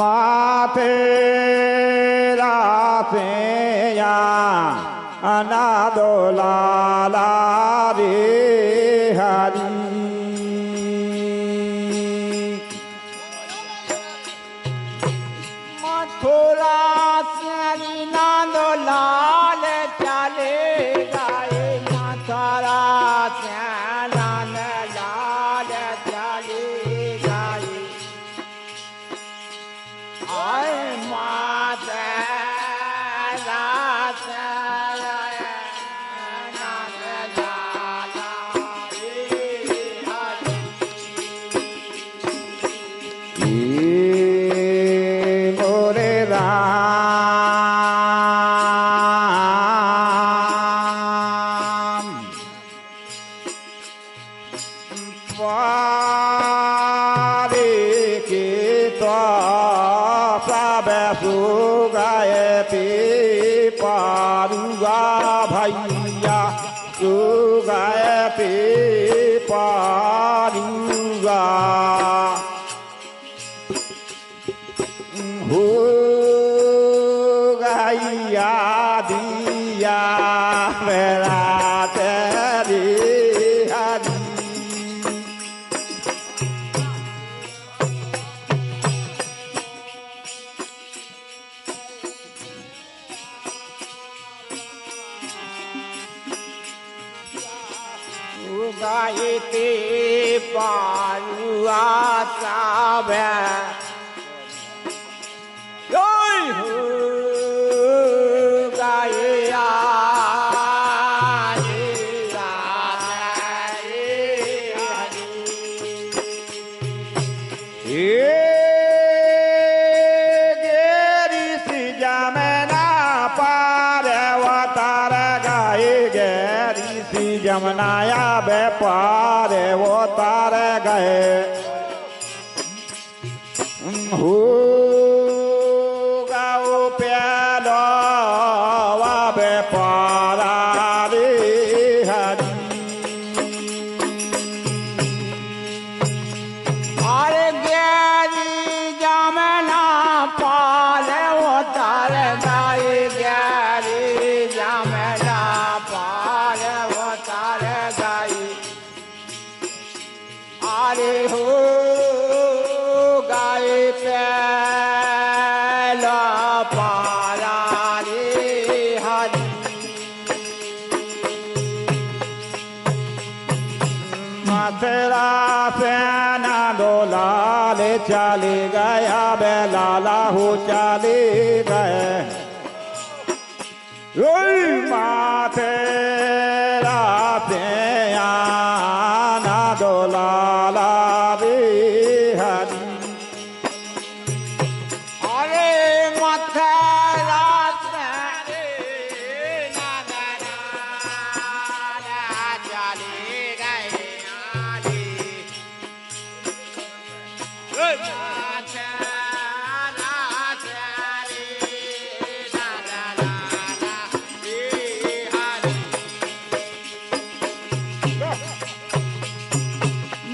माथे राफेया अनादो लाला रे हरी मथुरा श्री नादो लाल चले गए मथुरा श्यानंद लाल चले गए आए माता गायते पारुआ सावे ओय हो गाया जमनाया व्यापार वो तार गए हो गाओ प्यालो वा व्यापार रे हरी अरे गैरी जमना पार वो तार गए गैरी जमना पार अरे हो गाए पैला पारा रे हरी मथुरा से नादो लाल चले गया बेलाला हो चले गए मथुरा से नादो लाला रे हरी अरे मथुरा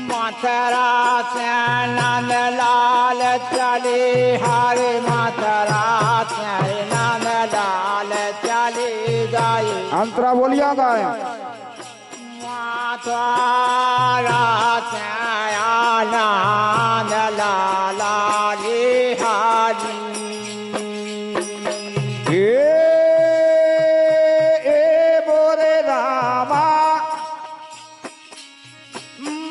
मथुरा से नंद लाल चले हरे मथुरा से नंद लाल चले गए अंतरा बोलिया गाय मथुरा से नंद लाल रे हरी बोरे रामा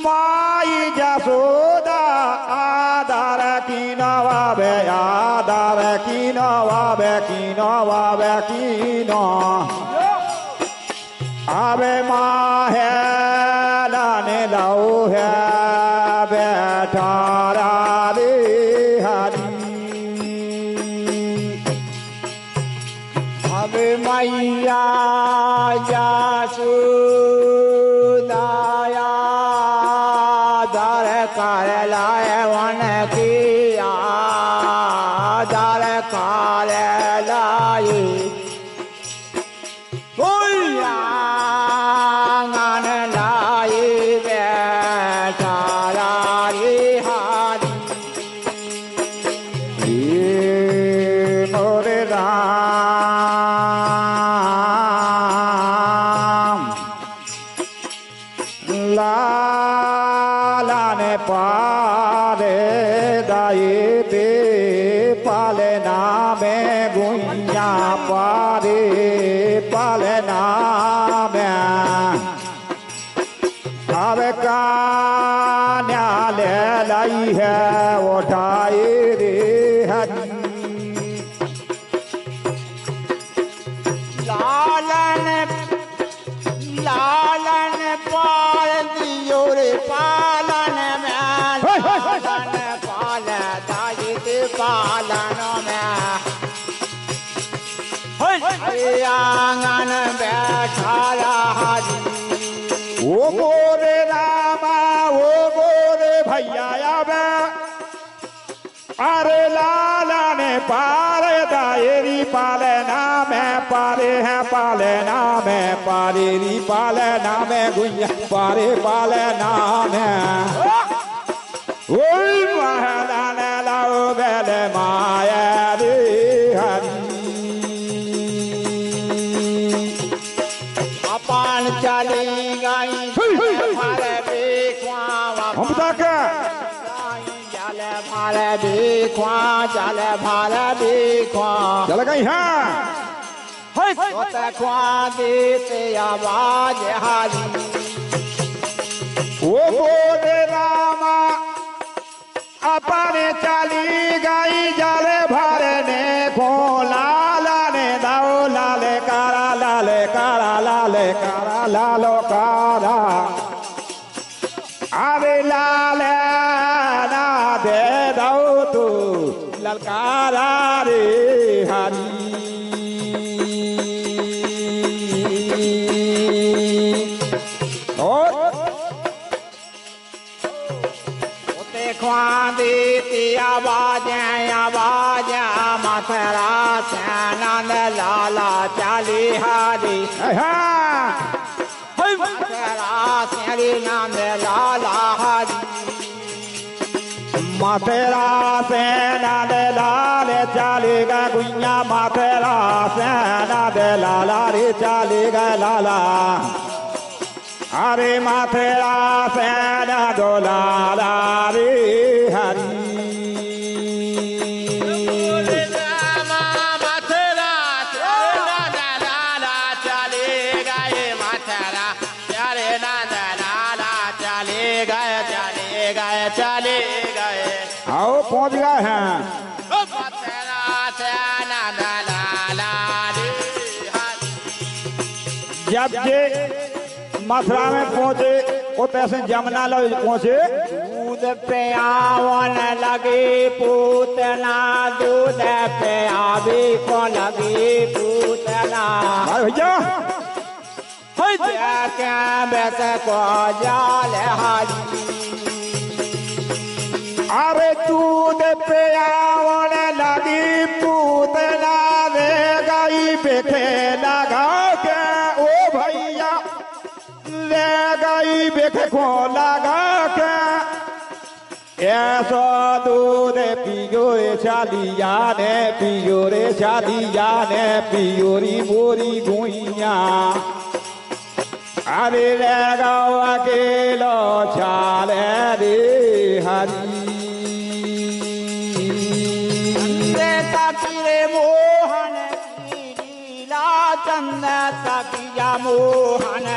माई जसोदा आधार की नवाबे आधार की नवाबे की नो अबे माँ है लाने लाओ है बैठा रे हरी अबे मैया जासू कर लाए वन किया दर कर लाई आंगन लाई बैठा रे हारी मोरे राम लाला ने पारे दाए दे पाले नामे गुइया पारे पाले नामे अब कान्या ले लाई है उठाए रे हरी लालन लालन पाल दियो रे पालन में लालन पाल दायित पालन में आंगन बैठा हरी ओ मोरे रामा ओ मोरे भैया आवे अरे लाला ने पारे दायरी पाले नामे पारे हैं पाले नामे पारेरी पाले नामे गुइया पारे पाले नामे ओई महला ने लाओ बेले माया रे हरी अपन चली गई हम तक भाले देखवा चल भाले देखवा चल गई हैं ख्वा देते आवाज हारी ओ बोले रामा अपने चली गई जले भरने को लाला ने दाओ लाले कारा लाले कारा लाले कारा लालो कारा अरे लाले ना दे दो तू ललकारा रे हरी ख्वा देती आवाज आवाज मथुरा से नंद लाला चली हारी मथुरा से नंद लाला हारी मथुरा से नंद लाल चली गए गुइया मथुरा से नंद लाला रे चली गए लाला अरे मथुरा से नंद लाला रे हरी चले गए आओ पहुंच गए हैं जब जे मथुरा में पहुंचे वो तैसे जमुना लो पहुंचे दूध पे आवन लगी पूतना दूध पे आवी को लगी पूतना भैया क्या बेस को जाल हारी अरे दूध पे आवन लगी पूतना रे गई बेखे लगा के ओ भैया ले गई बेखे को लगा के ऐसा दूध पियो रे चालिया ने पियो रे चालिया ने पियोरी मोरी गुइया अरे ले गो अकेलो चाले रे हरी मोहन की लीला चंद सखिया मोहन